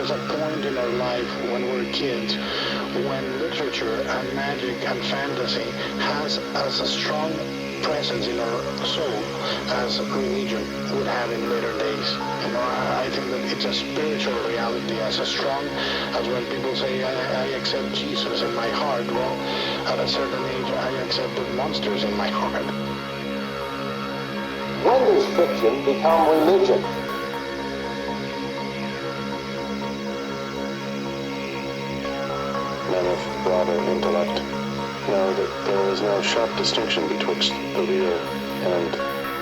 there's a point in our life when we're kids when literature and magic and fantasy has as a strong presence in our soul as religion would have in later days. I think that it's a spiritual reality as strong as when people say, I accept Jesus in my heart. Well, at a certain age, I accepted monsters in my heart. When does fiction become religion? Men of broader intellect know that there is no sharp distinction betwixt the real and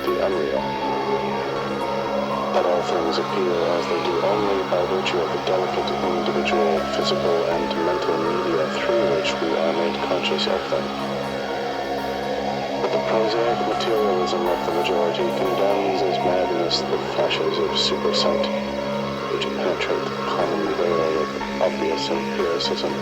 the unreal. That all things appear as they do only by virtue of the delicate individual physical and mental media through which we are made conscious of them. But the prosaic materialism of the majority condemns as madness the flashes of supersight which penetrate the common veil of obvious empiricism.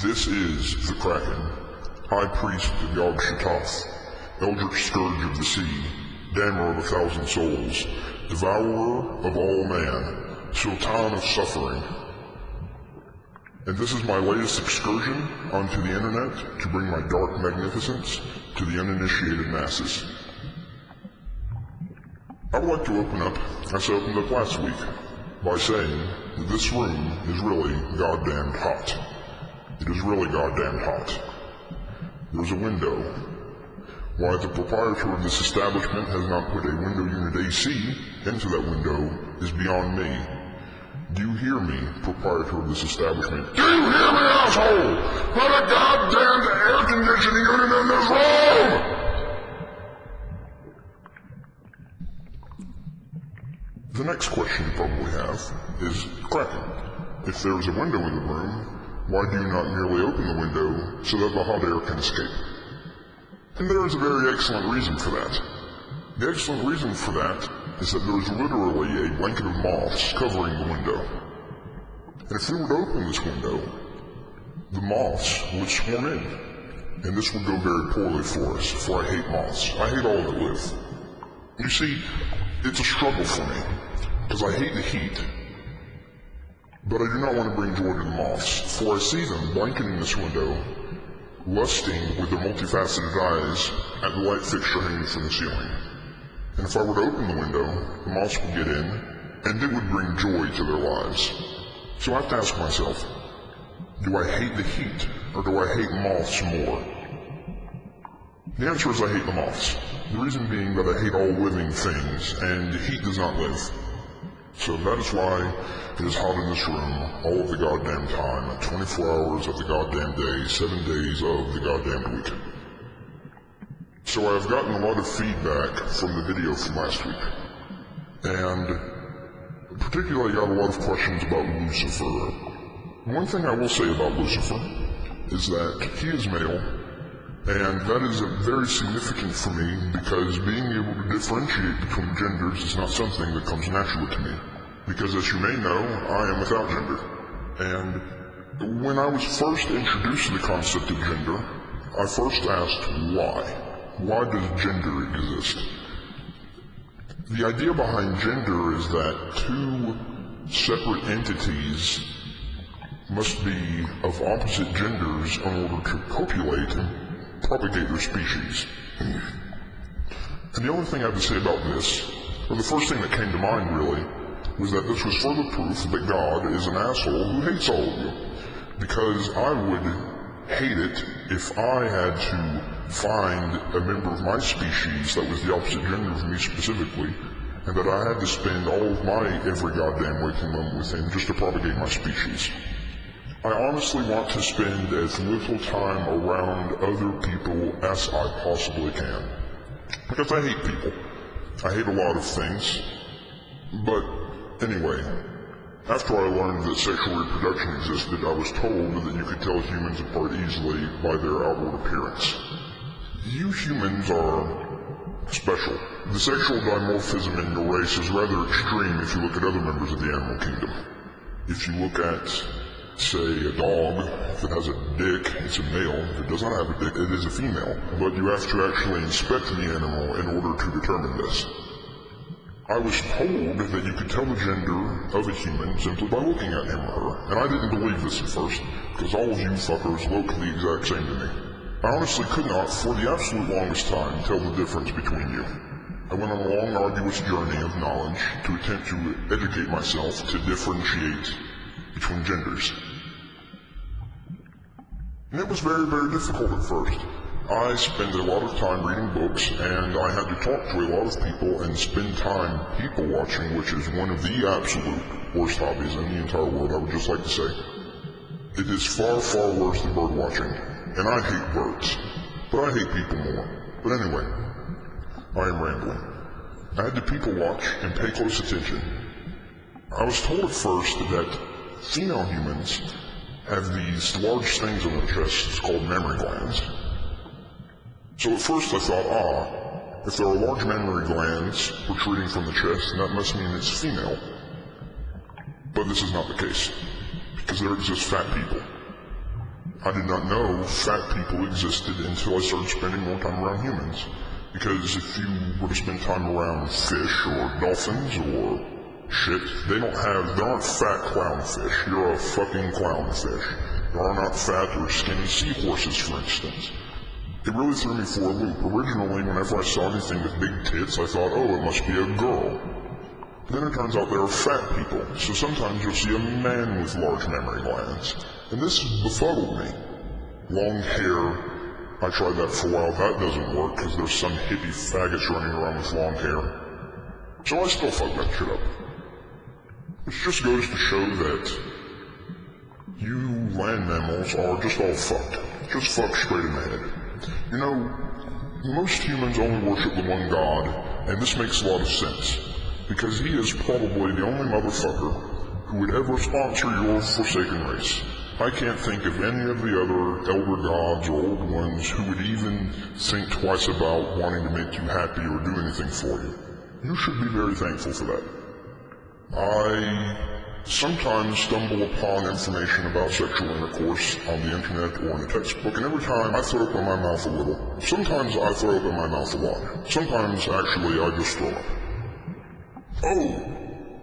This is the Kraken, High Priest of Yog-Sothoth, Eldritch Scourge of the Sea, Dammer of 1,000 Souls, Devourer of all man, Sultan of Suffering. And this is my latest excursion onto the internet to bring my dark magnificence to the uninitiated masses. I would like to open up, as I opened up last week, by saying that this room is really goddamned hot. It is really goddamn hot. There's a window. Why the proprietor of this establishment has not put a window unit AC into that window is beyond me. Do you hear me, proprietor of this establishment? Do you hear me, asshole? Put a goddamn air conditioning unit in this room! The next question you probably have is, Kraken, if there is a window in the room, why do you not merely open the window so that the hot air can escape? And there is a very excellent reason for that. The excellent reason for that is that there is literally a blanket of moths covering the window. And if we were to open this window, the moths would swarm in. And this would go very poorly for us, for I hate moths. I hate all that live. You see, it's a struggle for me, because I hate the heat, But I do not want to bring joy to the moths, for I see them blanketing this window, lusting with their multifaceted eyes at the light fixture hanging from the ceiling. And if I were to open the window, the moths would get in, and it would bring joy to their lives. So I have to ask myself, do I hate the heat, or do I hate moths more? The answer is I hate the moths. The reason being that I hate all living things, and heat does not live. So that is why it is hot in this room all of the goddamn time, 24 hours of the goddamn day, 7 days of the goddamn week. So I've gotten a lot of feedback from the video from last week, and particularly I got a lot of questions about Lucifer. One thing I will say about Lucifer is that he is male, and that is very significant for me because being able to differentiate between genders is not something that comes naturally to me. Because as you may know, I am without gender. And when I was first introduced to the concept of gender, I first asked why. Why does gender exist? The idea behind gender is that two separate entities must be of opposite genders in order to copulate and propagate their species. And the only thing I have to say about this, or the first thing that came to mind really, was that this was further proof that God is an asshole who hates all of you. Because I would hate it if I had to find a member of my species that was the opposite gender of me specifically, and that I had to spend all of my every goddamn waking moment with him just to propagate my species. I honestly want to spend as little time around other people as I possibly can. Because I hate people. I hate a lot of things. But anyway, after I learned that sexual reproduction existed, I was told that you could tell humans apart easily by their outward appearance. You humans are special. The sexual dimorphism in your race is rather extreme if you look at other members of the animal kingdom. If you look at, say, a dog, if it has a dick, it's a male. If it does not have a dick, it is a female. But you have to actually inspect the animal in order to determine this. I was told that you could tell the gender of a human simply by looking at him or her, and I didn't believe this at first, because all of you fuckers look the exact same to me. I honestly could not, for the absolute longest time, tell the difference between you. I went on a long, arduous journey of knowledge to attempt to educate myself to differentiate between genders. And it was very, very difficult at first. I spent a lot of time reading books, and I had to talk to a lot of people and spend time people watching, which is one of the absolute worst hobbies in the entire world, I would just like to say. It is far, far worse than bird watching, and I hate birds, but I hate people more. But anyway, I am rambling. I had to people watch and pay close attention. I was told at first that female humans have these large things on their chests called mammary glands. So at first I thought, if there are large mammary glands protruding from the chest, then that must mean it's female. But this is not the case, because there exist fat people. I did not know fat people existed until I started spending more time around humans. Because if you were to spend time around fish or dolphins or shit, they're not fat clownfish. You're a fucking clownfish. There are not fat or skinny seahorses, for instance. It really threw me for a loop. Originally, whenever I saw anything with big tits, I thought, oh, it must be a girl. Then it turns out there are fat people, so sometimes you'll see a man with large mammary glands. And this befuddled me. Long hair, I tried that for a while. That doesn't work, because there's some hippie faggots running around with long hair. So I still fucked that shit up. Which just goes to show that you land mammals are just all fucked. Just fucked straight in the head. You know, most humans only worship the one God, and this makes a lot of sense, because he is probably the only motherfucker who would ever sponsor your forsaken race. I can't think of any of the other elder gods or old ones who would even think twice about wanting to make you happy or do anything for you. You should be very thankful for that. I sometimes stumble upon information about sexual intercourse on the internet or in a textbook, and every time I throw up in my mouth a little. Sometimes I throw up in my mouth a lot. Sometimes, actually, I just throw up. Oh,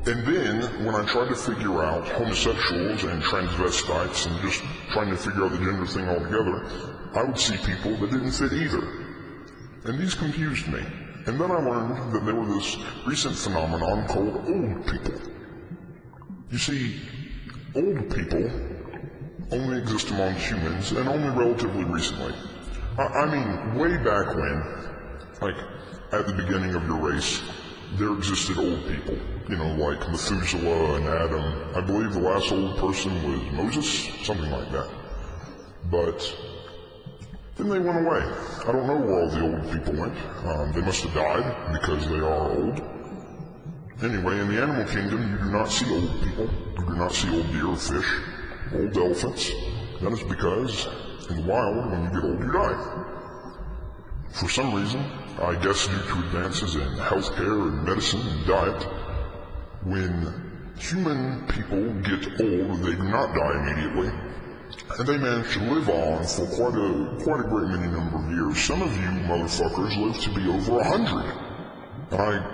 And then, when I tried to figure out homosexuals and transvestites and just trying to figure out the gender thing altogether, I would see people that didn't fit either. And these confused me. And then I learned that there was this recent phenomenon called old people. You see, old people only exist among humans, and only relatively recently. I mean, way back when, like, at the beginning of your race, there existed old people. You know, like Methuselah and Adam. I believe the last old person was Moses, something like that. But then they went away. I don't know where all the old people went. They must have died, because they are old. Anyway, in the animal kingdom, you do not see old people. You do not see old deer or fish, old elephants. That is because, in the wild, when you get old, you die. For some reason, I guess due to advances in healthcare and medicine and diet, when human people get old, they do not die immediately, and they manage to live on for quite a great many number of years. Some of you motherfuckers live to be over 100.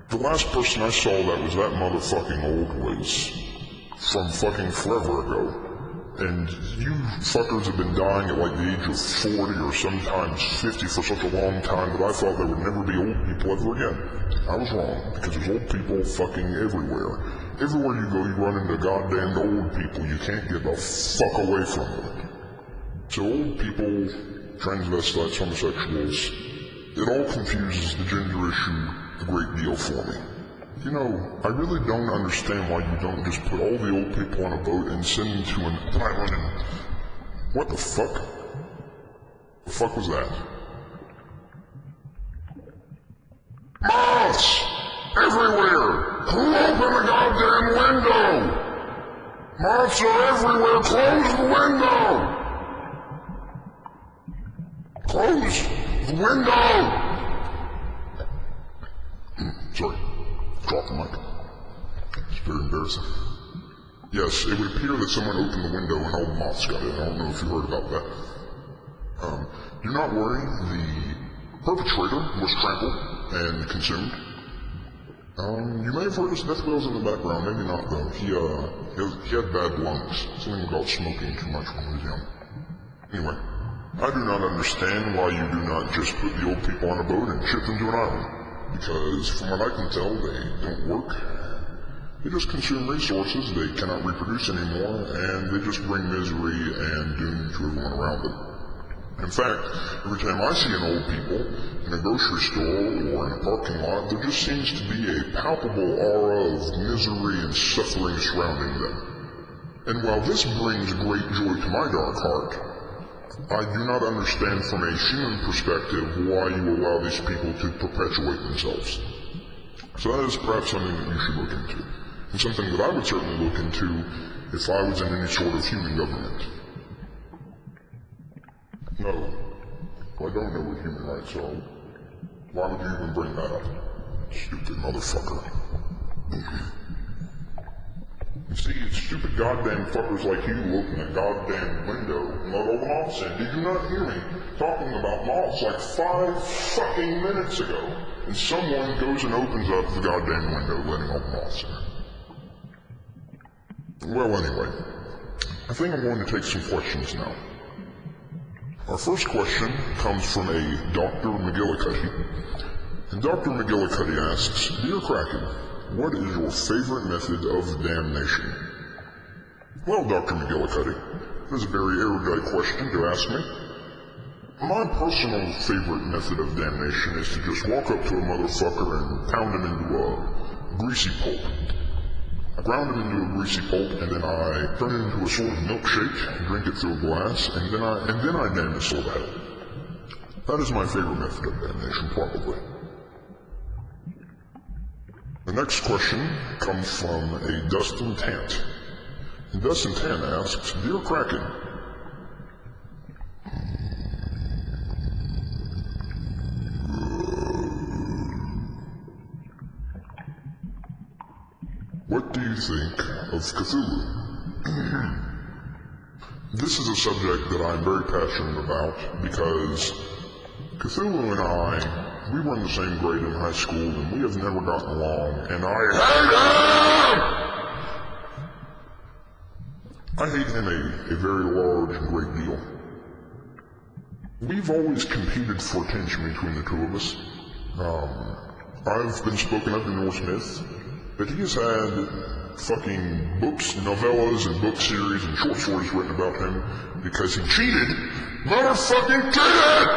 The last person I saw that was that motherfucking old was from fucking forever ago. And you fuckers have been dying at like the age of 40 or sometimes 50 for such a long time that I thought there would never be old people ever again. I was wrong, because there's old people fucking everywhere. Everywhere you go, you run into goddamn old people. You can't get the fuck away from them. So old people, transvestites, homosexuals, it all confuses the gender issue a great deal for me. You know, I really don't understand why you don't just put all the old people on a boat and send them to an island and... What the fuck? The fuck was that? Moths! Everywhere! Who opened the goddamn window? Moths are everywhere! Close the window! Close the window! Sorry. Drop the mic. It's very embarrassing. Yes, it would appear that someone opened the window and all the moths got in. I don't know if you heard about that. Do not worry, the perpetrator was trampled and consumed. You may have heard his death wails in the background, maybe not though. He had bad lungs, something about smoking too much when he was young. Anyway, I do not understand why you do not just put the old people on a boat and ship them to an island. Because, from what I can tell, they don't work. They just consume resources, they cannot reproduce anymore, and they just bring misery and doom to everyone around them. In fact, every time I see an old people in a grocery store or in a parking lot, there just seems to be a palpable aura of misery and suffering surrounding them. And while this brings great joy to my dark heart, I do not understand from a human perspective why you allow these people to perpetuate themselves. So that is perhaps something that you should look into, and something that I would certainly look into if I was in any sort of human government. No, I don't know what human rights are. Why would you even bring that up? Stupid motherfucker. You see, it's stupid goddamn fuckers like you who open a goddamn window and let all the moths in. Did you not hear me talking about moths like 5 fucking minutes ago? And someone goes and opens up the goddamn window, letting all the moths in. Well, anyway, I think I'm going to take some questions now. Our first question comes from a Dr. McGillicuddy. And Dr. McGillicuddy asks, Dear Kraken, what is your favorite method of damnation? Well, Dr. McGillicuddy, that is a very erudite question to ask me. My personal favorite method of damnation is to just walk up to a motherfucker and pound him into a greasy pulp. I ground him into a greasy pulp, and then I turn it into a sort of milkshake and drink it through a glass, and then I damn his soul to hell. That is my favorite method of damnation, probably. The next question comes from a Dustin Tant. And Dustin Tant asks, Dear Kraken, what do you think of Cthulhu? This is a subject that I'm very passionate about because Cthulhu and I we were in the same grade in high school, and we have never gotten along, and I hate him! I hate him a very large and great deal. We've always competed for attention between the two of us. I've been spoken of in Norse myth that he has had fucking books, novellas, and book series and short stories written about him because he cheated. Motherfucking cheated!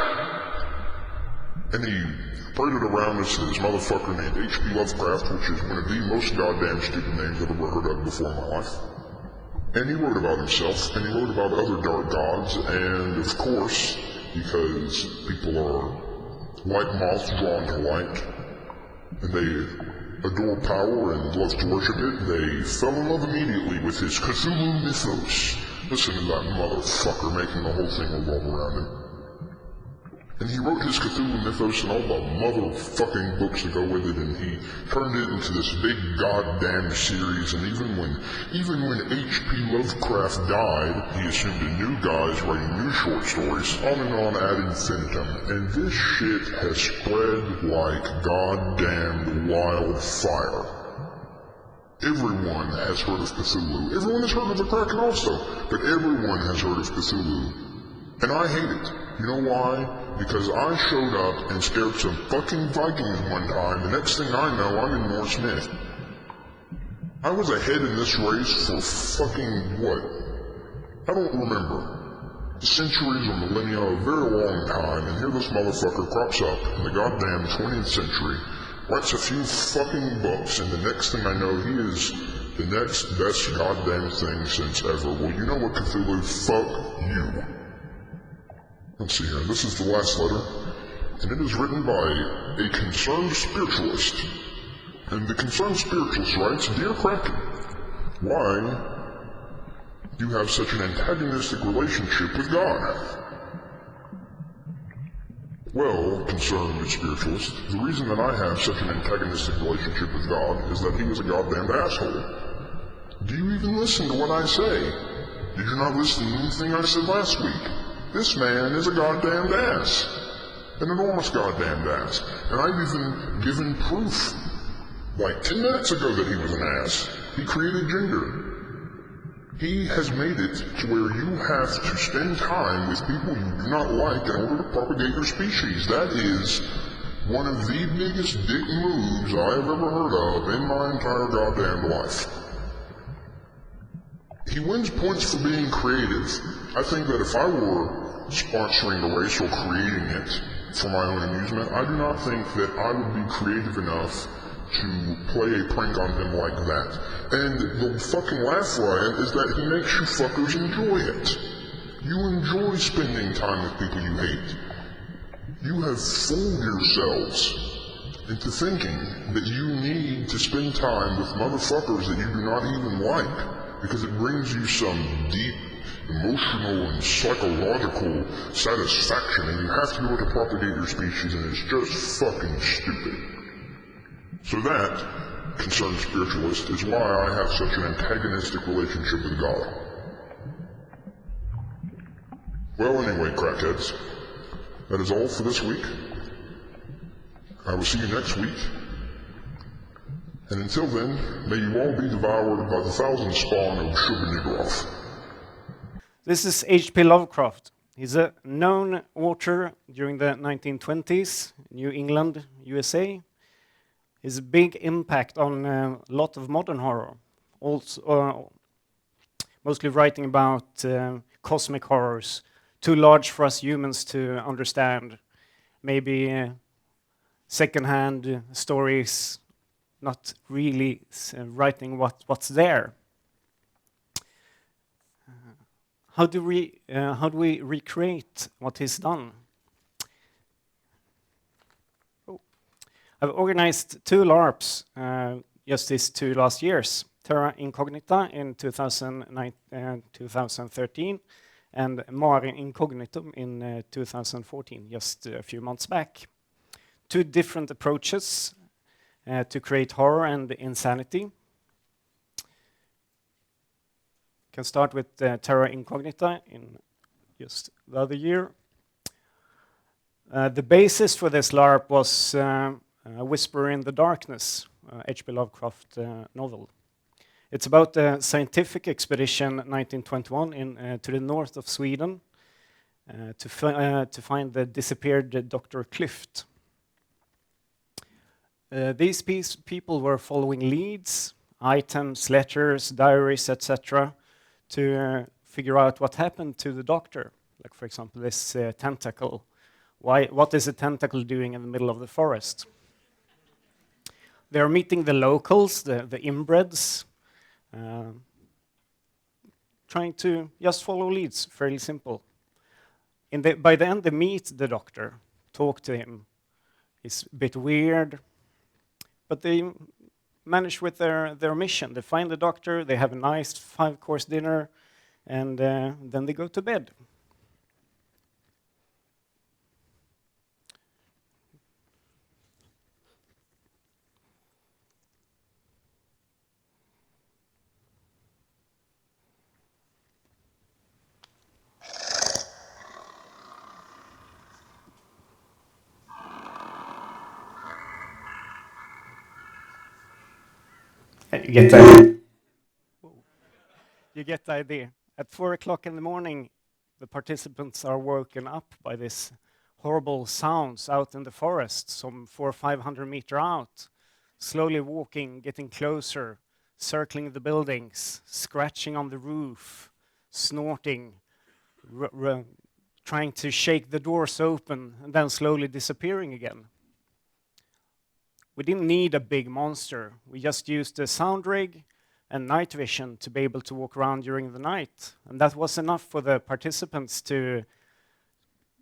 And he paraded around as this motherfucker named H.P. Lovecraft, which is one of the most goddamn stupid names I've ever heard of before in my life. And he wrote about himself, and he wrote about other dark gods, and of course, because people are like moths drawn to light, and they adore power and love to worship it, they fell in love immediately with his Cthulhu mythos. Listen to that motherfucker making the whole thing revolve around him. And he wrote his Cthulhu mythos and all the motherfucking books that go with it, and he turned it into this big goddamn series, and even when H.P. Lovecraft died, he assumed a new guy's writing new short stories, on and on ad infinitum, and this shit has spread like goddamn wildfire. Everyone has heard of Cthulhu. Everyone has heard of the Kraken also, but everyone has heard of Cthulhu. And I hate it. You know why? Because I showed up and scared some fucking Vikings one time. The next thing I know, I'm in Norse myth. I was ahead in this race for fucking what? I don't remember. Centuries or millennia, a very long time, and here this motherfucker crops up in the goddamn 20th century, writes a few fucking books, and the next thing I know, he is the next best goddamn thing since ever. Well, you know what, Cthulhu? Fuck you. Let's see here, this is the last letter, and it is written by a concerned spiritualist. And the concerned spiritualist writes, Dear Kraken, why do you have such an antagonistic relationship with God? Well, concerned spiritualist, the reason that I have such an antagonistic relationship with God is that he is a goddamn asshole. Do you even listen to what I say? Did you not listen to anything I said last week? This man is a goddamn ass. An enormous goddamn ass. And I've even given proof, like 10 minutes ago, that he was an ass. He created gender. He has made it to where you have to spend time with people you do not like in order to propagate your species. That is one of the biggest dick moves I have ever heard of in my entire goddamn life. He wins points for being creative. I think that if I were sponsoring the race or creating it for my own amusement, I do not think that I would be creative enough to play a prank on him like that. And the fucking laugh riot is that he makes you fuckers enjoy it. You enjoy spending time with people you hate. You have fooled yourselves into thinking that you need to spend time with motherfuckers that you do not even like, because it brings you some deep emotional and psychological satisfaction, and you have to be able to propagate your species, and it's just fucking stupid. So that, concerned spiritualist, is why I have such an antagonistic relationship with God. Well, anyway, crackheads, that is all for this week. I will see you next week. And until then, may you all be devoured by the thousand spawn of Shubanigrov. This is H.P. Lovecraft. He's a known author during the 1920s, New England, USA. His big impact on a lot of modern horror. Also, mostly writing about cosmic horrors, too large for us humans to understand. Maybe second-hand stories, not really writing what's there. How do we recreate what he's done? I've organized 2 LARPs just these 2 last years. Terra Incognita in 2013 and Mare Incognitum in 2014, just a few months back. 2 different approaches to create horror and insanity. Can start with Terra Incognita in just the other year. The basis for this LARP was A Whisper in the Darkness, H.P. Lovecraft novel. It's about a scientific expedition 1921 to the north of Sweden to find the disappeared Dr. Clift. These people were following leads, items, letters, diaries, etc., to figure out what happened to the doctor. Like, for example, this tentacle. What is a tentacle doing in the middle of the forest? They're meeting the locals, the inbreds, trying to just follow leads, fairly simple. By the end, they meet the doctor, talk to him. It's a bit weird, but they manage with their mission. They find the doctor, they have a nice 5-course dinner, and then they go to bed. You get the idea. At 4 o'clock in the morning, the participants are woken up by this horrible sounds out in the forest, some 400 or 500 meters out, slowly walking, getting closer, circling the buildings, scratching on the roof, snorting, trying to shake the doors open, and then slowly disappearing again. We didn't need a big monster. We just used a sound rig and night vision to be able to walk around during the night. And that was enough for the participants to,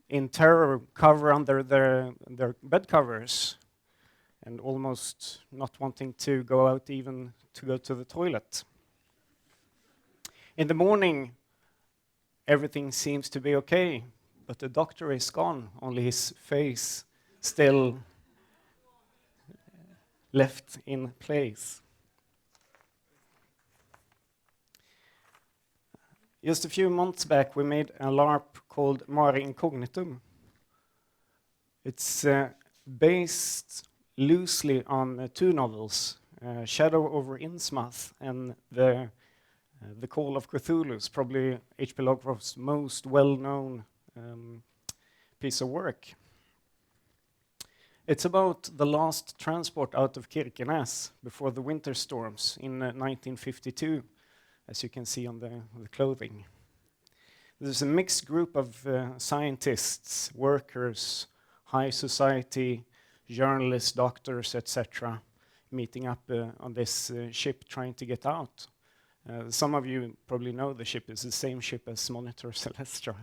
in terror, cover under their bed covers and almost not wanting to go out even to go to the toilet. In the morning, everything seems to be okay, but the doctor is gone, only his face still left in place. Just a few months back, we made a LARP called Mare Incognitum. It's based loosely on 2 novels, Shadow over Innsmouth and The Call of Cthulhu, probably H.P. Lovecraft's most well-known piece of work. It's about the last transport out of Kirkenes before the winter storms in 1952, as you can see on the clothing. There's a mixed group of scientists, workers, high society, journalists, doctors, etc., meeting up on this ship trying to get out. Some of you probably know the ship is the same ship as Monitor Celestra.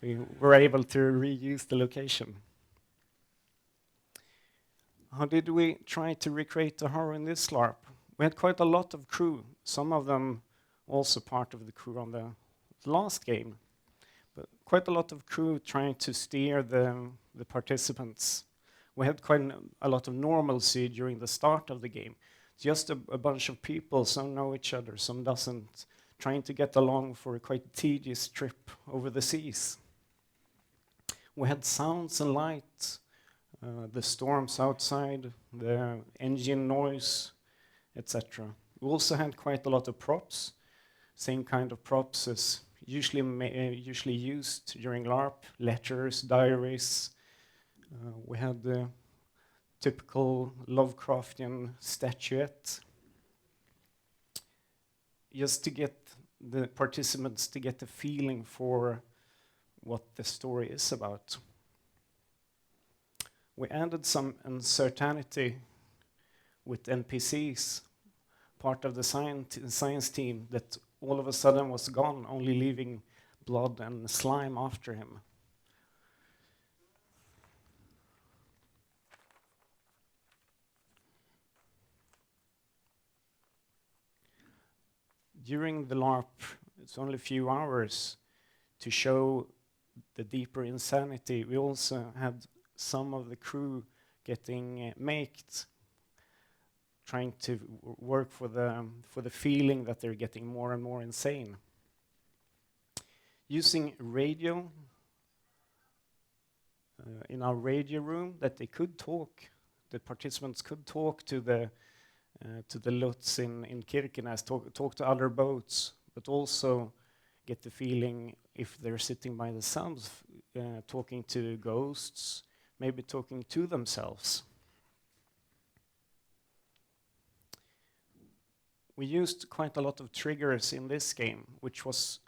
We were able to reuse the location. How did we try to recreate the horror in this LARP? We had quite a lot of crew, some of them also part of the crew on the last game, but quite a lot of crew trying to steer the participants. We had quite a lot of normalcy during the start of the game. Just a bunch of people, some know each other, some doesn't, trying to get along for a quite tedious trip over the seas. We had sounds and light, the storms outside, the engine noise, etc. We also had quite a lot of props, same kind of props as usually used during LARP, letters, diaries. We had the typical Lovecraftian statuette, just to get the participants to get the feeling for what the story is about. We added some uncertainty with NPCs, part of the science team that all of a sudden was gone, only leaving blood and slime after him. During the LARP, it's only a few hours to show the deeper insanity. We also had some of the crew getting maked, trying to work for the feeling that they're getting more and more insane. Using radio, in our radio room, that they could talk. The participants could talk to the Lutz in Kirkenes, talk to other boats, but also get the feeling if they're sitting by themselves, talking to ghosts, maybe talking to themselves. We used quite a lot of triggers in this game, which was,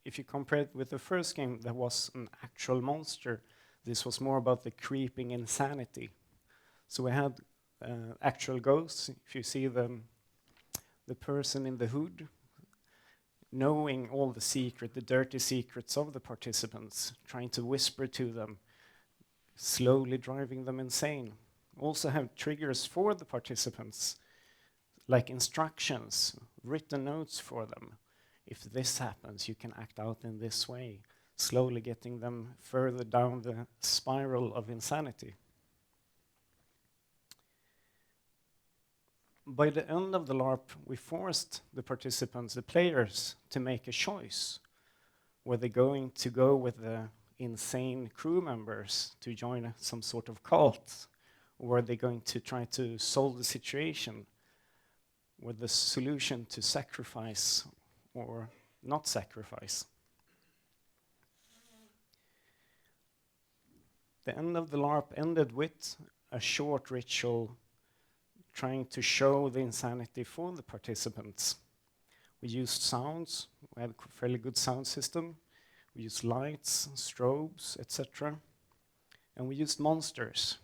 if you compare it with the first game, there was an actual monster. This was more about the creeping insanity. So we had actual ghosts. If you see the person in the hood, knowing all the dirty secrets of the participants, trying to whisper to them, slowly driving them insane. Also have triggers for the participants, like instructions, written notes for them. If this happens, you can act out in this way, slowly getting them further down the spiral of insanity. By the end of the LARP, we forced the participants, the players, to make a choice. Were they going to go with the insane crew members to join some sort of cult? Or were they going to try to solve the situation? Were the solution to sacrifice or not sacrifice? The end of the LARP ended with a short ritual trying to show the insanity for the participants. We used sounds. We had a fairly good sound system. We used lights, strobes, etc. And we used monsters.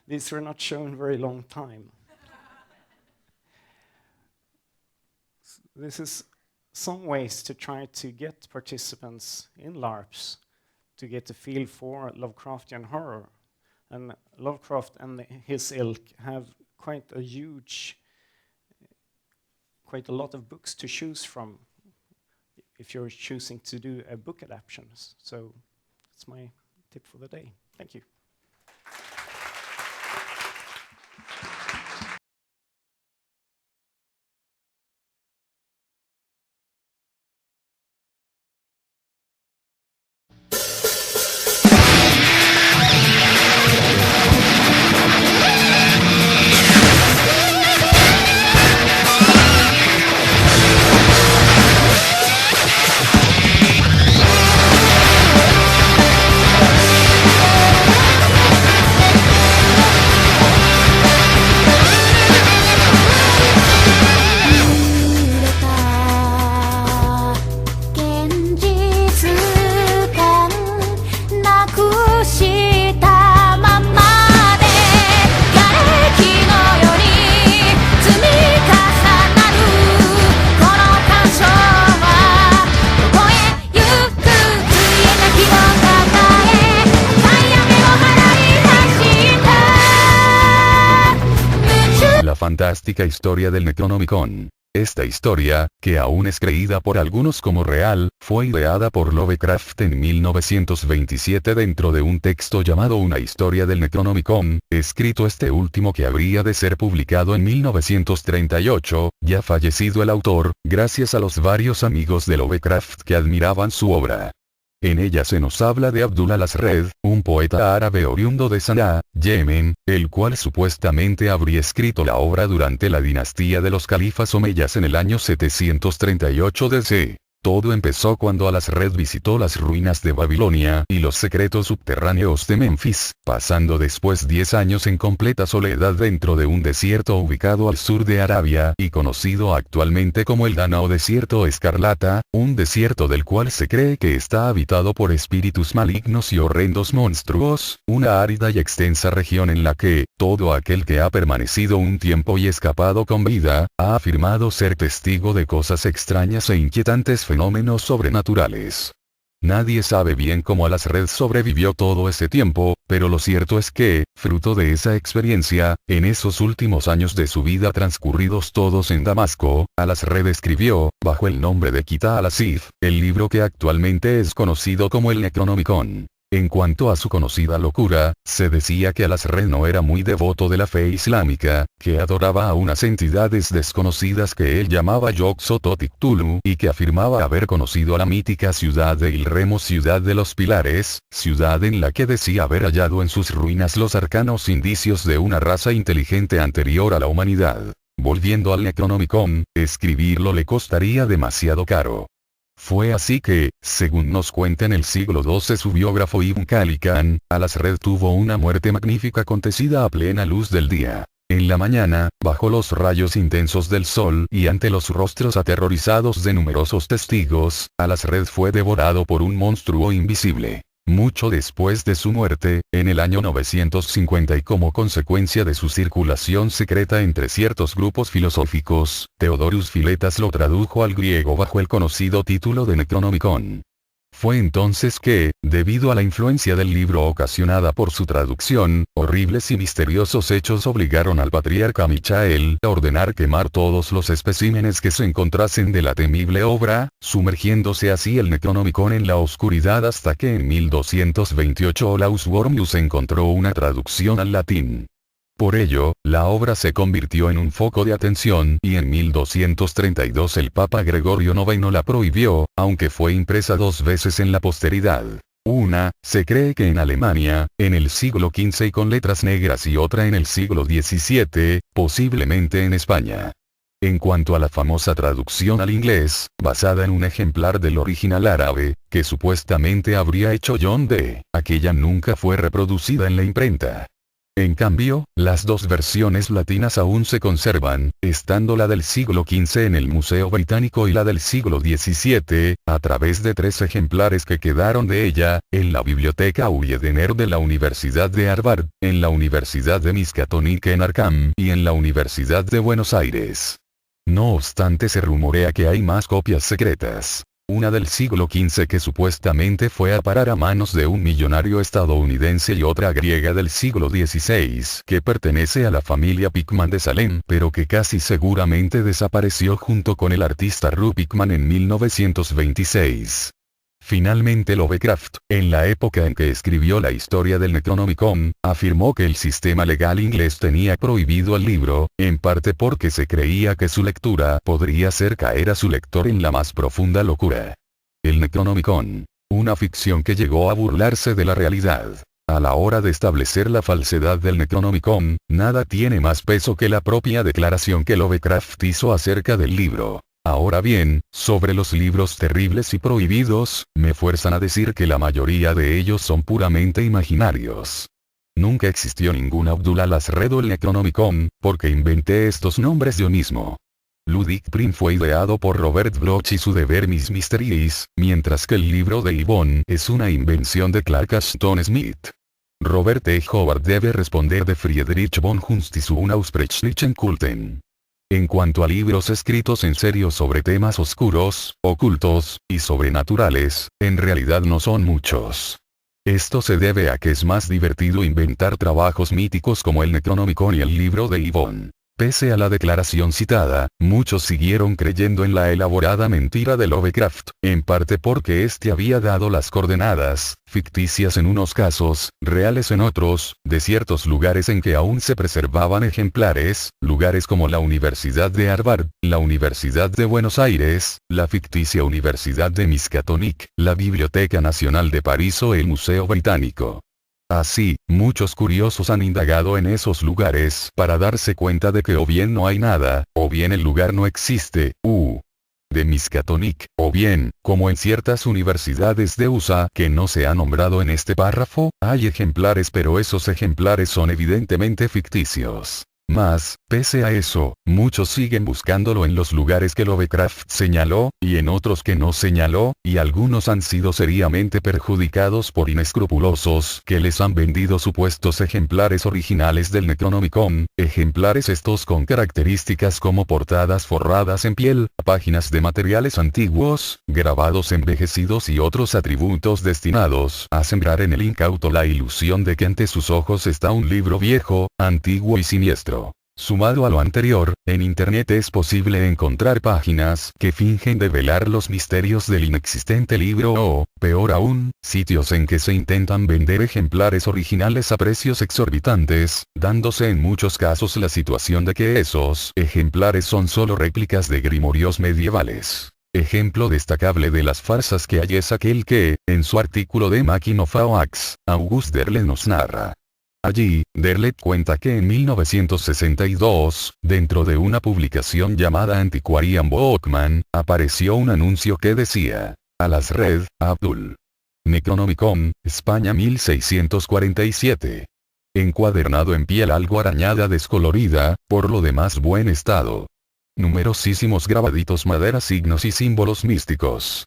These were not shown very long time. This is some ways to try to get participants in LARPs to get a feel for Lovecraftian horror. And Lovecraft and his ilk have quite a lot of books to choose from if you're choosing to do a book adaptations. So that's my tip for the day. Thank you. Fantástica historia del Necronomicon. Esta historia, que aún es creída por algunos como real, fue ideada por Lovecraft en 1927 dentro de un texto llamado Una historia del Necronomicon, escrito este último que habría de ser publicado en 1938, ya fallecido el autor, gracias a los varios amigos de Lovecraft que admiraban su obra. En ella se nos habla de Abdul al-Asred, un poeta árabe oriundo de Sanaa, Yemen, el cual supuestamente habría escrito la obra durante la dinastía de los califas omeyas en el año 738 DC. Todo empezó cuando Al-Asred visitó las ruinas de Babilonia y los secretos subterráneos de Memphis, pasando después 10 años en completa soledad dentro de un desierto ubicado al sur de Arabia y conocido actualmente como el Dana o Desierto Escarlata, un desierto del cual se cree que está habitado por espíritus malignos y horrendos monstruos, una árida y extensa región en la que, todo aquel que ha permanecido un tiempo y escapado con vida, ha afirmado ser testigo de cosas extrañas e inquietantes fenómenos sobrenaturales. Nadie sabe bien cómo Al-Asred sobrevivió todo ese tiempo, pero lo cierto es que, fruto de esa experiencia, en esos últimos años de su vida transcurridos todos en Damasco, Al-Asred escribió, bajo el nombre de Kita al-Asif, el libro que actualmente es conocido como el Necronomicon. En cuanto a su conocida locura, se decía que Al-Azred no era muy devoto de la fe islámica, que adoraba a unas entidades desconocidas que él llamaba Yog-Sothoth-Cthulhu y que afirmaba haber conocido a la mítica ciudad de Ilremo, ciudad de los pilares, ciudad en la que decía haber hallado en sus ruinas los arcanos indicios de una raza inteligente anterior a la humanidad. Volviendo al Necronomicon, escribirlo le costaría demasiado caro. Fue así que, según nos cuenta en el siglo XII su biógrafo Ibn Khaldun, Al-Azred tuvo una muerte magnífica acontecida a plena luz del día. En la mañana, bajo los rayos intensos del sol y ante los rostros aterrorizados de numerosos testigos, Al-Azred fue devorado por un monstruo invisible. Mucho después de su muerte, en el año 950 y como consecuencia de su circulación secreta entre ciertos grupos filosóficos, Theodorus Philetas lo tradujo al griego bajo el conocido título de Necronomicon. Fue entonces que, debido a la influencia del libro ocasionada por su traducción, horribles y misteriosos hechos obligaron al patriarca Michael a ordenar quemar todos los especímenes que se encontrasen de la temible obra, sumergiéndose así el Necronomicon en la oscuridad hasta que en 1228 Olaus Wormius encontró una traducción al latín. Por ello, la obra se convirtió en un foco de atención y en 1232 el Papa Gregorio IX la prohibió, aunque fue impresa 2 veces en la posteridad. Una, se cree que en Alemania, en el siglo XV y con letras negras y otra en el siglo XVII, posiblemente en España. En cuanto a la famosa traducción al inglés, basada en un ejemplar del original árabe, que supuestamente habría hecho John Dee, aquella nunca fue reproducida en la imprenta. En cambio, las 2 versiones latinas aún se conservan, estando la del siglo XV en el Museo Británico y la del siglo XVII, a través de 3 ejemplares que quedaron de ella, en la Biblioteca Widener de la Universidad de Harvard, en la Universidad de Miskatonic en Arkham y en la Universidad de Buenos Aires. No obstante, se rumorea que hay más copias secretas. Una del siglo XV que supuestamente fue a parar a manos de un millonario estadounidense y otra griega del siglo XVI que pertenece a la familia Pickman de Salem pero que casi seguramente desapareció junto con el artista Rue Pickman en 1926. Finalmente Lovecraft, en la época en que escribió la historia del Necronomicon, afirmó que el sistema legal inglés tenía prohibido el libro, en parte porque se creía que su lectura podría hacer caer a su lector en la más profunda locura. El Necronomicon, una ficción que llegó a burlarse de la realidad. A la hora de establecer la falsedad del Necronomicon, nada tiene más peso que la propia declaración que Lovecraft hizo acerca del libro. Ahora bien, sobre los libros terribles y prohibidos, me fuerzan a decir que la mayoría de ellos son puramente imaginarios. Nunca existió ningún Abdul al-Azred o el Necronomicon, porque inventé estos nombres yo mismo. Ludic Prim fue ideado por Robert Bloch y su The Vermis Mysteries, mientras que el libro de Yvonne es una invención de Clark Ashton Smith. Robert E. Howard debe responder de Friedrich von Hunst y su Unausprechlichen Kulten. En cuanto a libros escritos en serio sobre temas oscuros, ocultos, y sobrenaturales, en realidad no son muchos. Esto se debe a que es más divertido inventar trabajos míticos como el Necronomicon y el libro de Yvonne. Pese a la declaración citada, muchos siguieron creyendo en la elaborada mentira de Lovecraft, en parte porque éste había dado las coordenadas, ficticias en unos casos, reales en otros, de ciertos lugares en que aún se preservaban ejemplares, lugares como la Universidad de Harvard, la Universidad de Buenos Aires, la ficticia Universidad de Miskatonic, la Biblioteca Nacional de París o el Museo Británico. Así, muchos curiosos han indagado en esos lugares para darse cuenta de que o bien no hay nada, o bien el lugar no existe, de Miskatonic, o bien, como en ciertas universidades de USA que no se ha nombrado en este párrafo, hay ejemplares pero esos ejemplares son evidentemente ficticios. Mas, pese a eso, muchos siguen buscándolo en los lugares que Lovecraft señaló, y en otros que no señaló, y algunos han sido seriamente perjudicados por inescrupulosos que les han vendido supuestos ejemplares originales del Necronomicon, ejemplares estos con características como portadas forradas en piel, páginas de materiales antiguos, grabados envejecidos y otros atributos destinados a sembrar en el incauto la ilusión de que ante sus ojos está un libro viejo, antiguo y siniestro. Sumado a lo anterior, en Internet es posible encontrar páginas que fingen develar los misterios del inexistente libro o, peor aún, sitios en que se intentan vender ejemplares originales a precios exorbitantes, dándose en muchos casos la situación de que esos ejemplares son solo réplicas de grimorios medievales. Ejemplo destacable de las farsas que hay es aquel que, en su artículo de Making of Hoax, August Derleth nos narra. Allí, Derleth cuenta que en 1962, dentro de una publicación llamada Antiquarian Bookman, apareció un anuncio que decía, a las Red, Abdul. Necronomicon, España 1647. Encuadernado en piel algo arañada descolorida, por lo demás buen estado. Numerosísimos grabaditos madera, signos y símbolos místicos.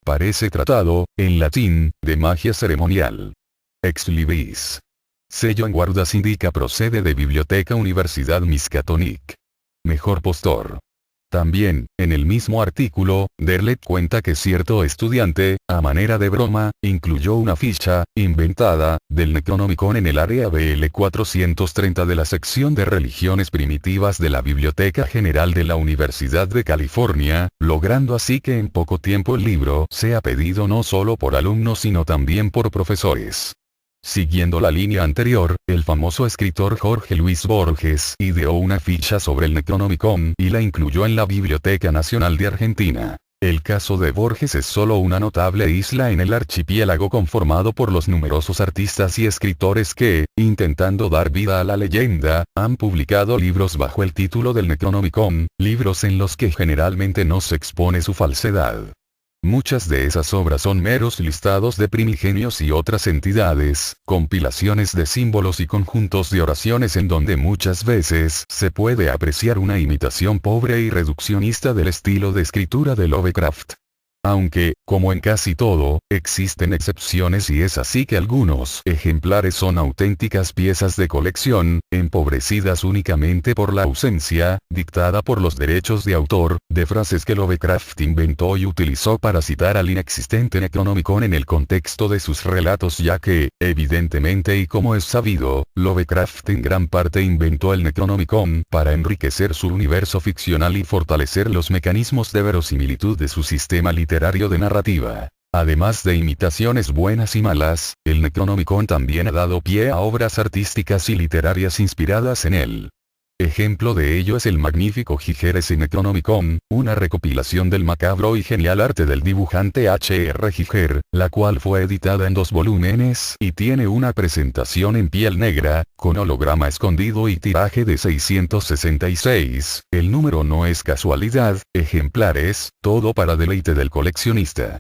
Parece tratado, en latín, de magia ceremonial. Ex libris. Sello en guardas indica procede de Biblioteca Universidad Miskatonic. Mejor postor. También, en el mismo artículo, Derleth cuenta que cierto estudiante, a manera de broma, incluyó una ficha, inventada, del Necronomicon en el área BL 430 de la sección de religiones primitivas de la Biblioteca General de la Universidad de California, logrando así que en poco tiempo el libro sea pedido no solo por alumnos sino también por profesores. Siguiendo la línea anterior, el famoso escritor Jorge Luis Borges ideó una ficha sobre el Necronomicon y la incluyó en la Biblioteca Nacional de Argentina. El caso de Borges es solo una notable isla en el archipiélago conformado por los numerosos artistas y escritores que, intentando dar vida a la leyenda, han publicado libros bajo el título del Necronomicon, libros en los que generalmente no se expone su falsedad. Muchas de esas obras son meros listados de primigenios y otras entidades, compilaciones de símbolos y conjuntos de oraciones en donde muchas veces se puede apreciar una imitación pobre y reduccionista del estilo de escritura de Lovecraft. Aunque, como en casi todo, existen excepciones y es así que algunos ejemplares son auténticas piezas de colección, empobrecidas únicamente por la ausencia, dictada por los derechos de autor, de frases que Lovecraft inventó y utilizó para citar al inexistente Necronomicon en el contexto de sus relatos, ya que, evidentemente y como es sabido, Lovecraft en gran parte inventó el Necronomicon para enriquecer su universo ficcional y fortalecer los mecanismos de verosimilitud de su sistema literario de narrativa. Además de imitaciones buenas y malas, el Necronomicon también ha dado pie a obras artísticas y literarias inspiradas en él. Ejemplo de ello es el magnífico Gigeres Necronomicon, una recopilación del macabro y genial arte del dibujante H.R. Giger, la cual fue editada en 2 volúmenes y tiene una presentación en piel negra, con holograma escondido y tiraje de 666, el número no es casualidad, ejemplares, todo para deleite del coleccionista.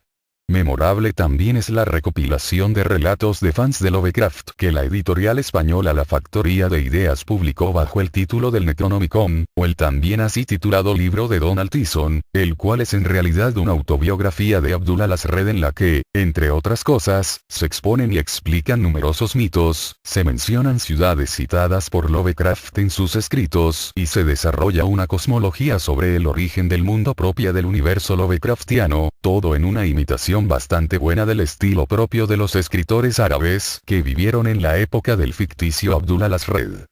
Memorable también es la recopilación de relatos de fans de Lovecraft que la editorial española La Factoría de Ideas publicó bajo el título del Necronomicon, o el también así titulado libro de Donald Tyson, el cual es en realidad una autobiografía de Abdul al-Azred en la que, entre otras cosas, se exponen y explican numerosos mitos, se mencionan ciudades citadas por Lovecraft en sus escritos y se desarrolla una cosmología sobre el origen del mundo propia del universo Lovecraftiano, todo en una imitación bastante buena del estilo propio de los escritores árabes que vivieron en la época del ficticio Abdul al-Azred.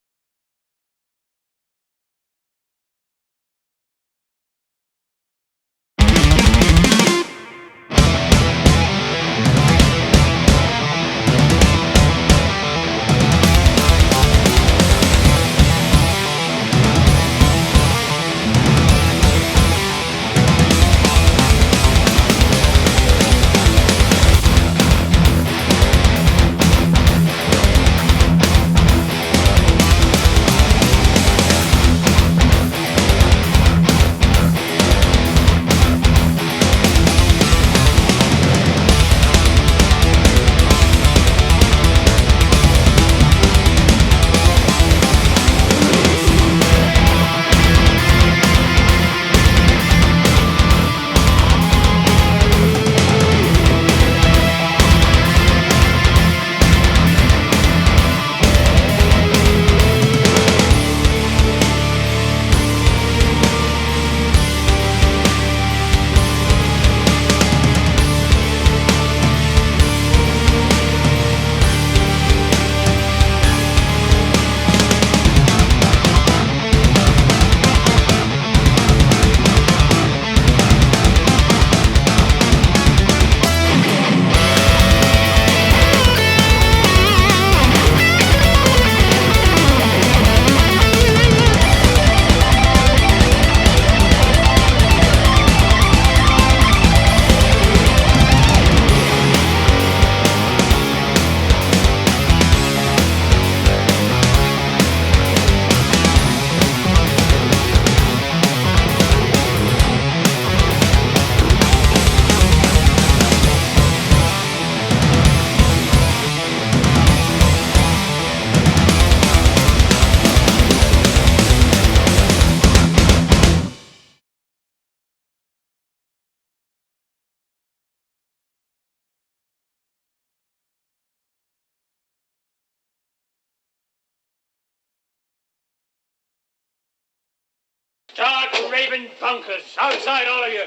raving bunkers. Outside, all of you.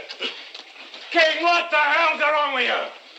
King, what the hell's wrong with you?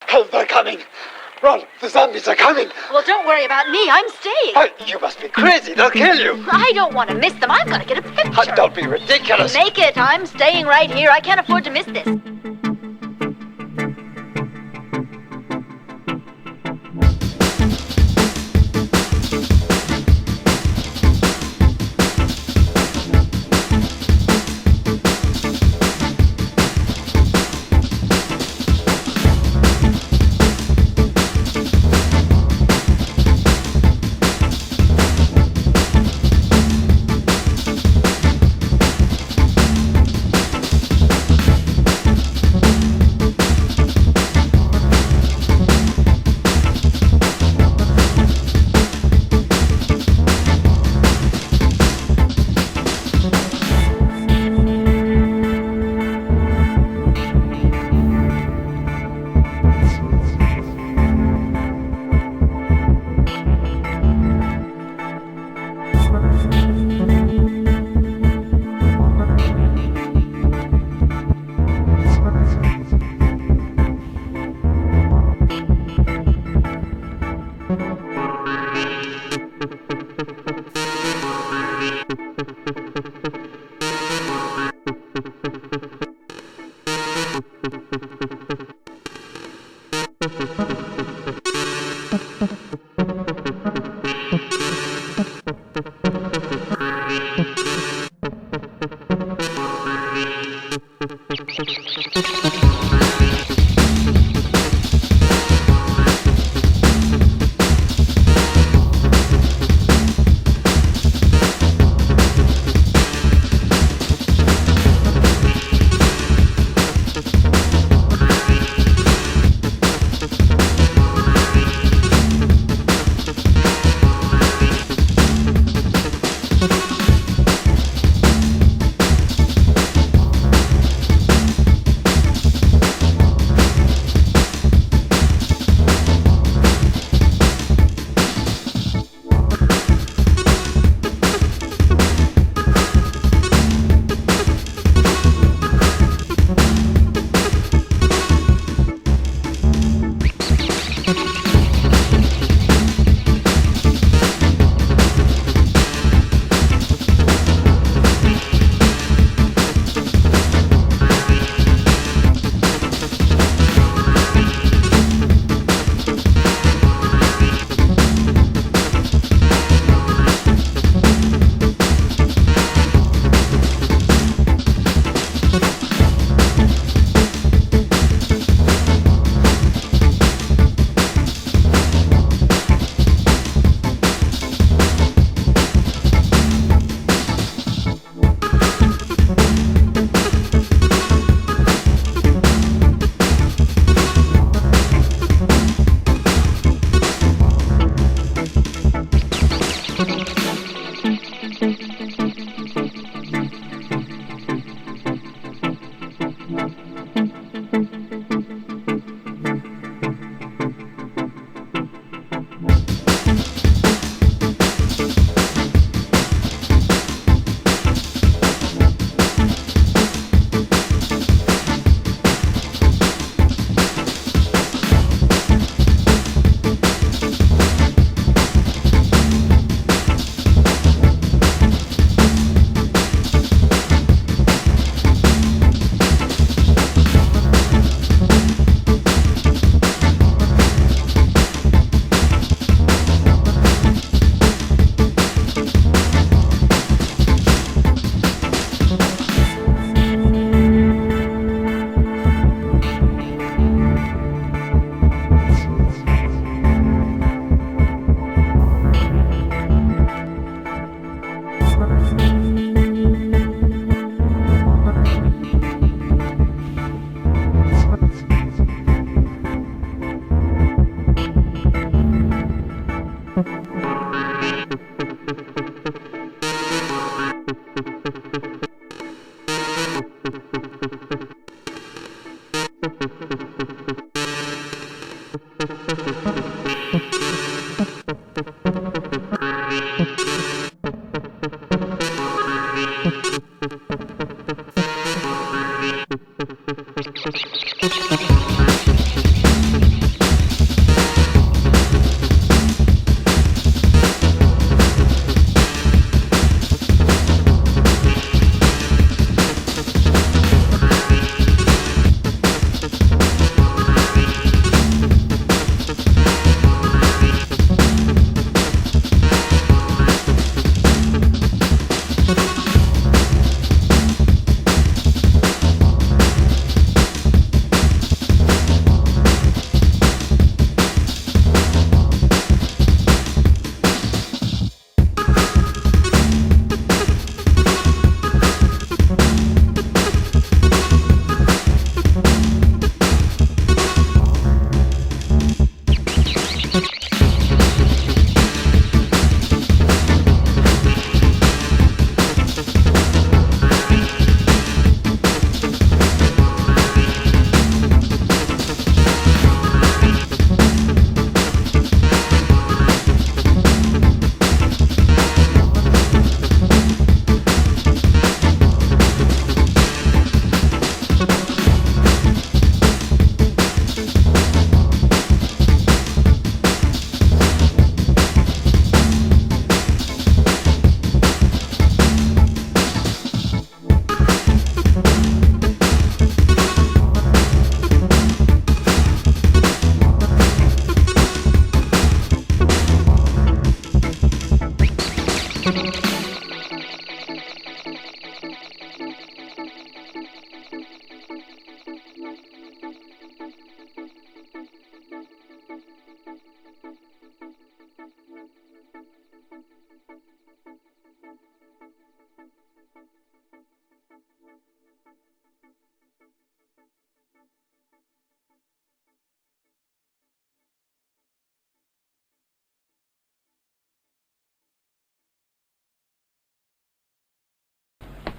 Help, they're coming! Run! The zombies are coming! Well, don't worry about me. I'm staying. You must be crazy. They'll kill you. I don't want to miss them. I've got to get a picture. Don't be ridiculous. Make it. I'm staying right here. I can't afford to miss this.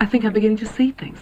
I think I'm beginning to see things.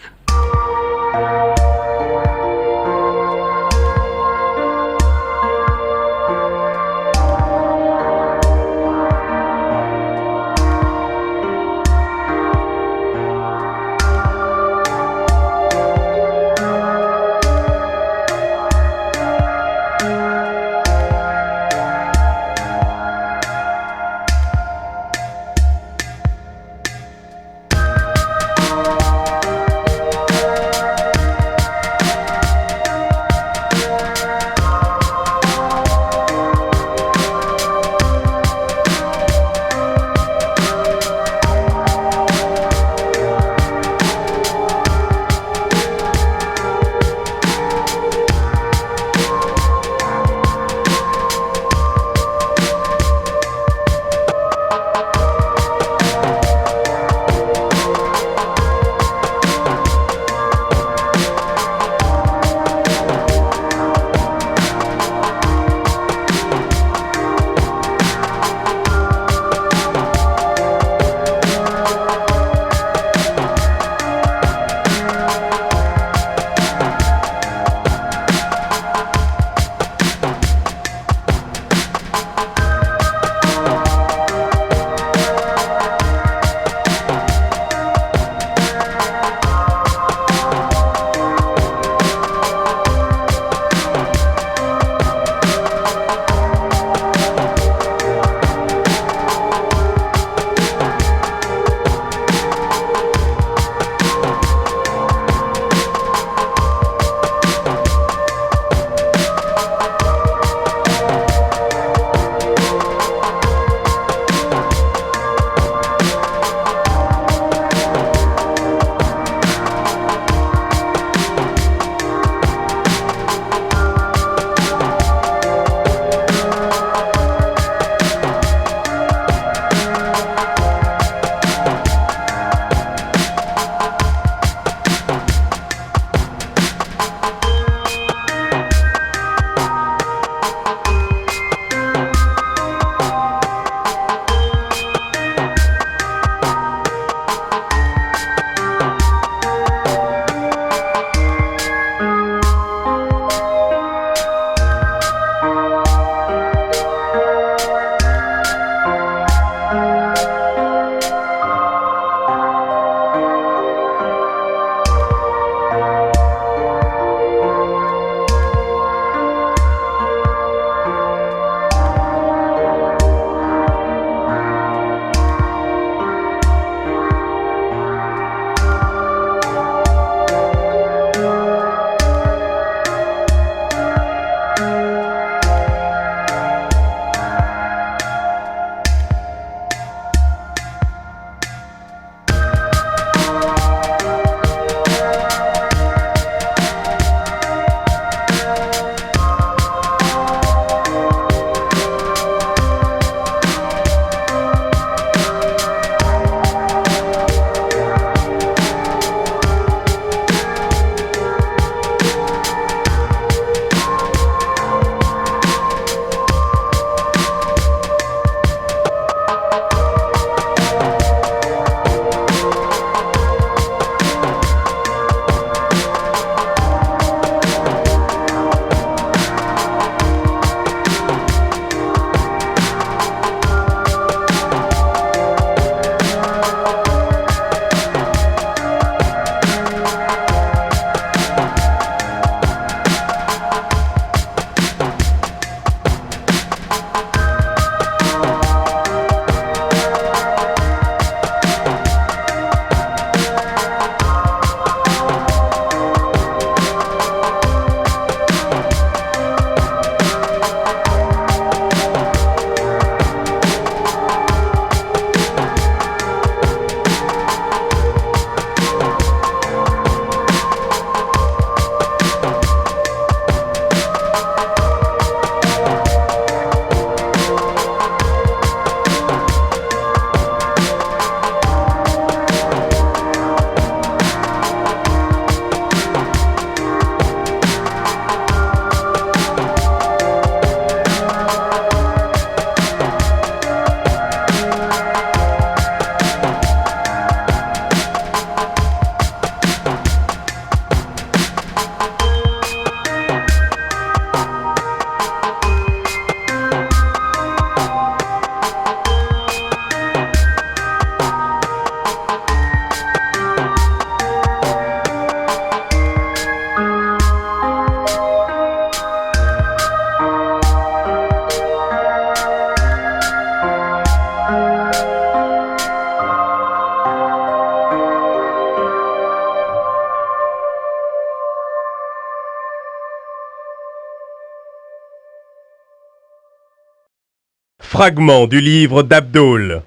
Fragment du livre d'Abdul.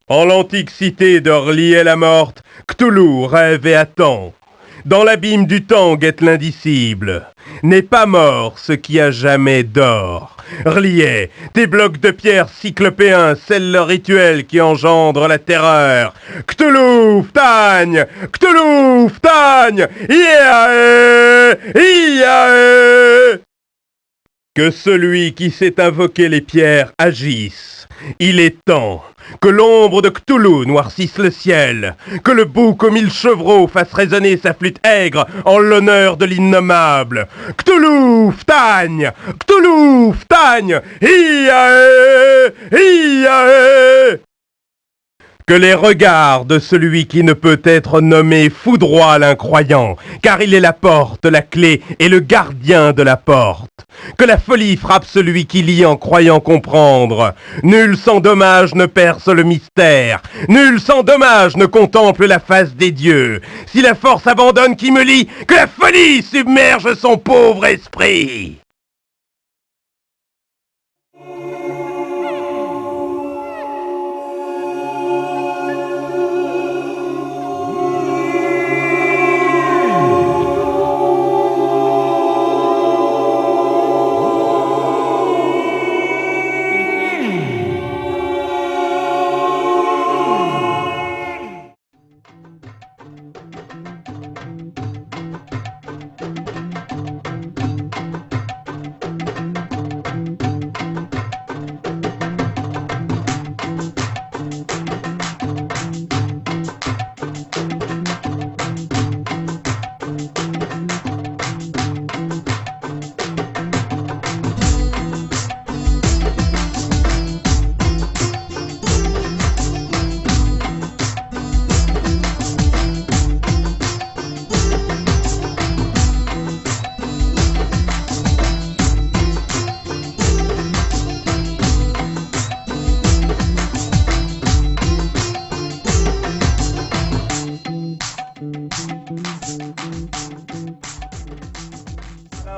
En l'antique cité d'Orly-et-la-Morte, Cthulhu rêve et attend. Dans l'abîme du temps guette l'indicible. N'est pas mort ce qui a jamais d'or. Relié, tes blocs de pierre cyclopéens scellent le rituel qui engendre la terreur. Cthulhu, Ftagne, Cthulhu, Ftagne, Iae, Iae. Que celui qui sait invoquer les pierres agisse. Il est temps que l'ombre de Cthulhu noircisse le ciel, que le bouc aux 1000 chevreaux fasse résonner sa flûte aigre en l'honneur de l'innommable. Cthulhu, Ftagne, Cthulhu, Ftagne, Iae, Iae. Que les regards de celui qui ne peut être nommé foudroient l'incroyant, car il est la porte, la clé et le gardien de la porte. Que la folie frappe celui qui lit en croyant comprendre. Nul sans dommage ne perce le mystère. Nul sans dommage ne contemple la face des dieux. Si la force abandonne qui me lie, que la folie submerge son pauvre esprit.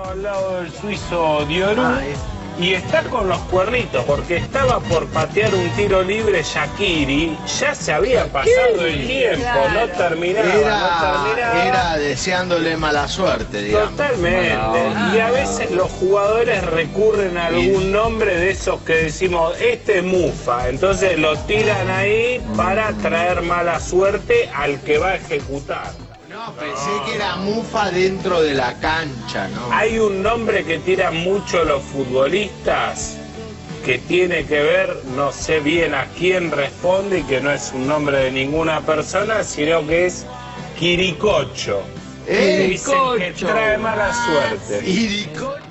Al lado del suizo Dioru y está con los cuernitos porque estaba por patear un tiro libre Shaqiri, ya se había pasado el tiempo, no terminaba. Era deseándole mala suerte, digamos. Totalmente, y a veces los jugadores recurren a algún nombre de esos que decimos, este es Mufa, entonces lo tiran ahí para traer mala suerte al que va a ejecutar. No, pensé que era Mufa dentro de la cancha, ¿no? Hay un nombre que tiran mucho los futbolistas que tiene que ver, no sé bien a quién responde, y que no es un nombre de ninguna persona, sino que es Quiricocho. Dicen que trae mala suerte. Quiricocho.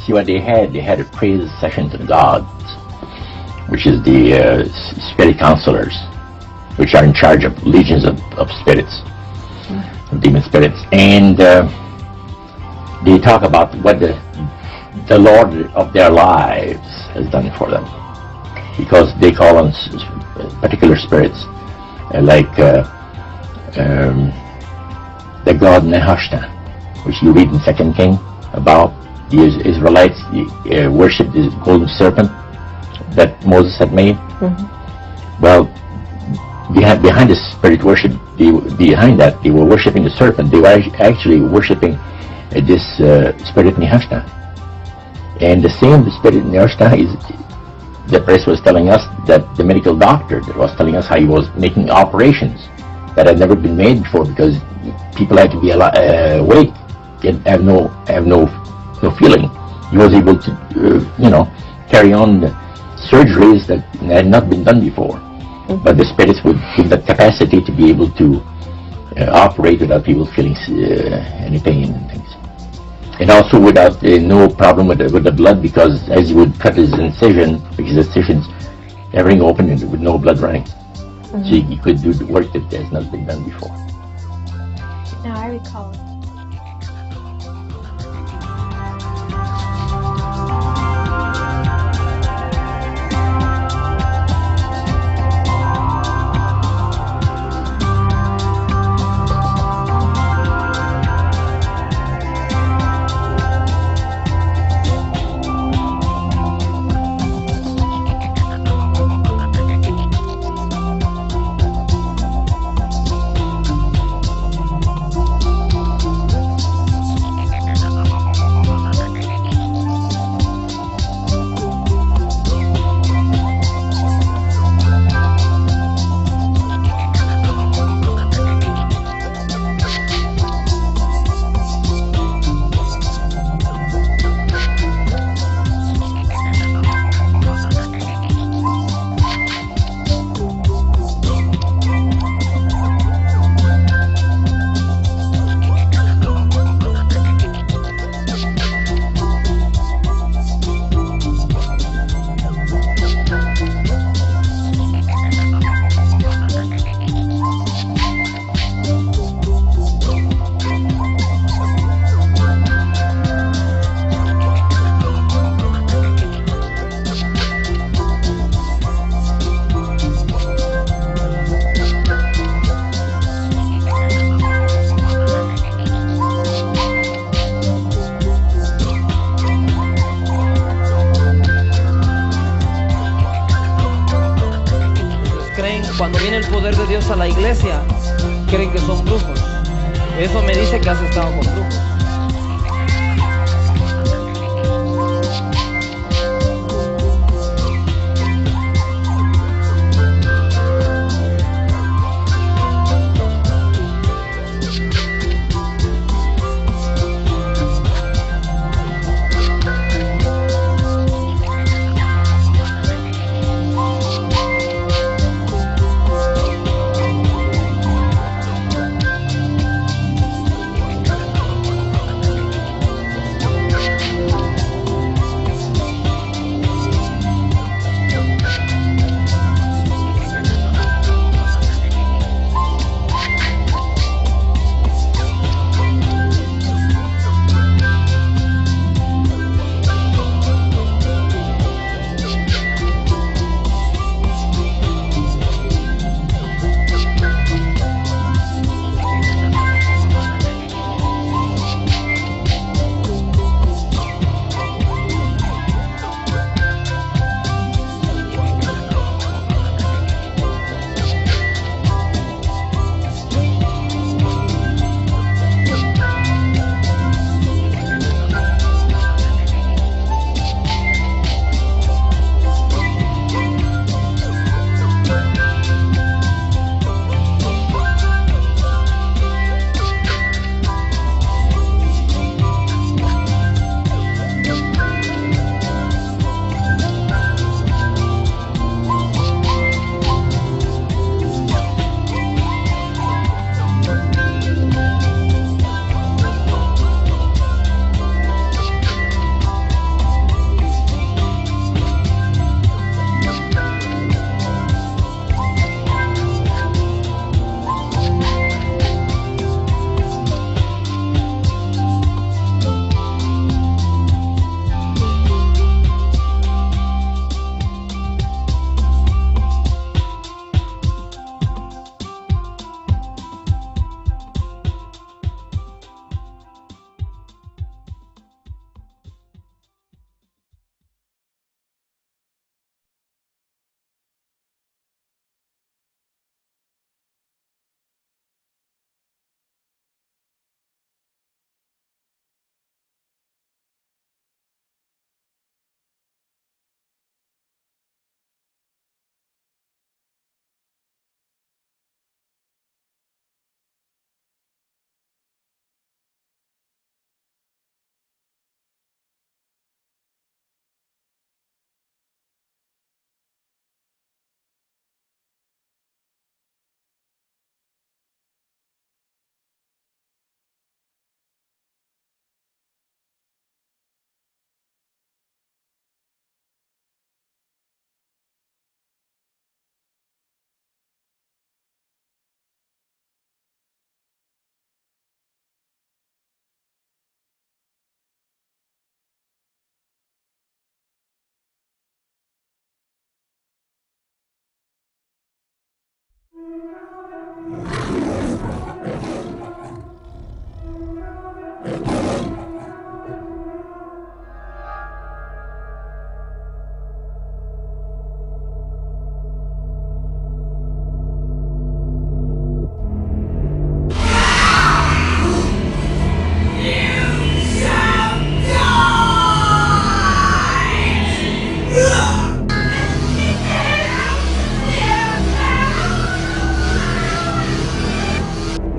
see what they had. They had a praise session to the gods, which is the spirit counselors, which are in charge of legions of spirits, of demon spirits. And they talk about what the Lord of their lives has done for them. Because they call on particular spirits, like the god Nehushtan, which you read in 2 King about. The Israelites worshipped the golden serpent that Moses had made. Well, behind the spirit worship, behind that, they were worshipping the serpent. They were actually worshipping this spirit Nehushtan. And the same spirit Nehushtan is, the press was telling us that the medical doctor that was telling us how he was making operations that had never been made before because people had to be awake, have no feeling. He was able to, carry on surgeries that had not been done before. But the spirits would give that capacity to be able to operate without people feeling any pain and things. And also without no problem with the blood, because as you would cut his incisions, everything open and with no blood running. So you could do the work that has not been done before. No, I recall. Cuando viene el poder de Dios a la iglesia, creen que son brujos. Eso me dice que has estado con brujos.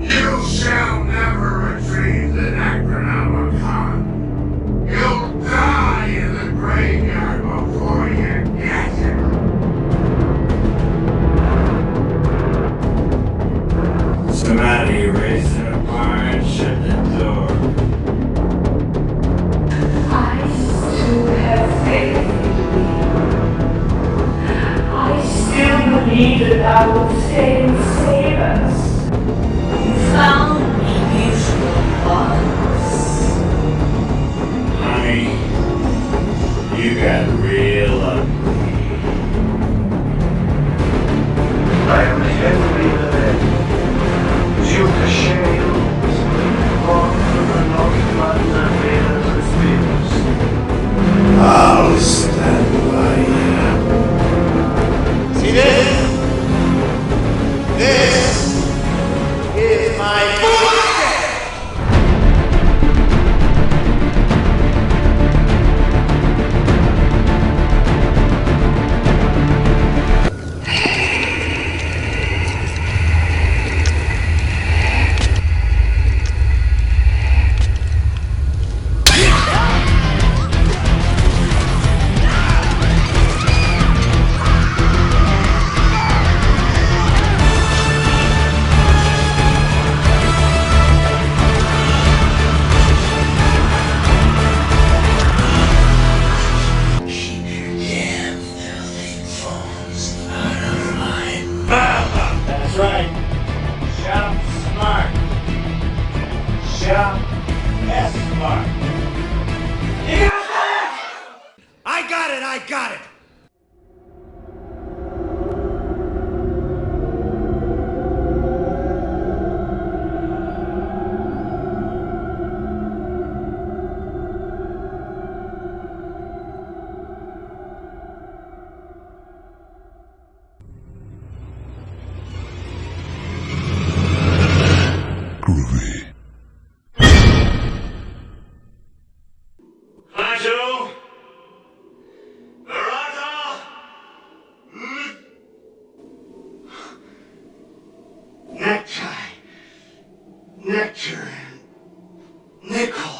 You shall never retrieve the Necronomicon. You'll die in the graveyard before you get it. Somebody raise the bar and shut the door. I still have faith in you. I still believe that thou will stay and save us. You found beautiful bodies. Honey, you got real ugly. I am Henry the Red, Duke of Shales, born from the North Blood and made of spears. I'll stand by you. See this? This is my bullshit! That's right. Shop smart. Shop S-smart. You got that? I got it, I got it. Pancho? Barata? Necktie. Nectar. Nickel.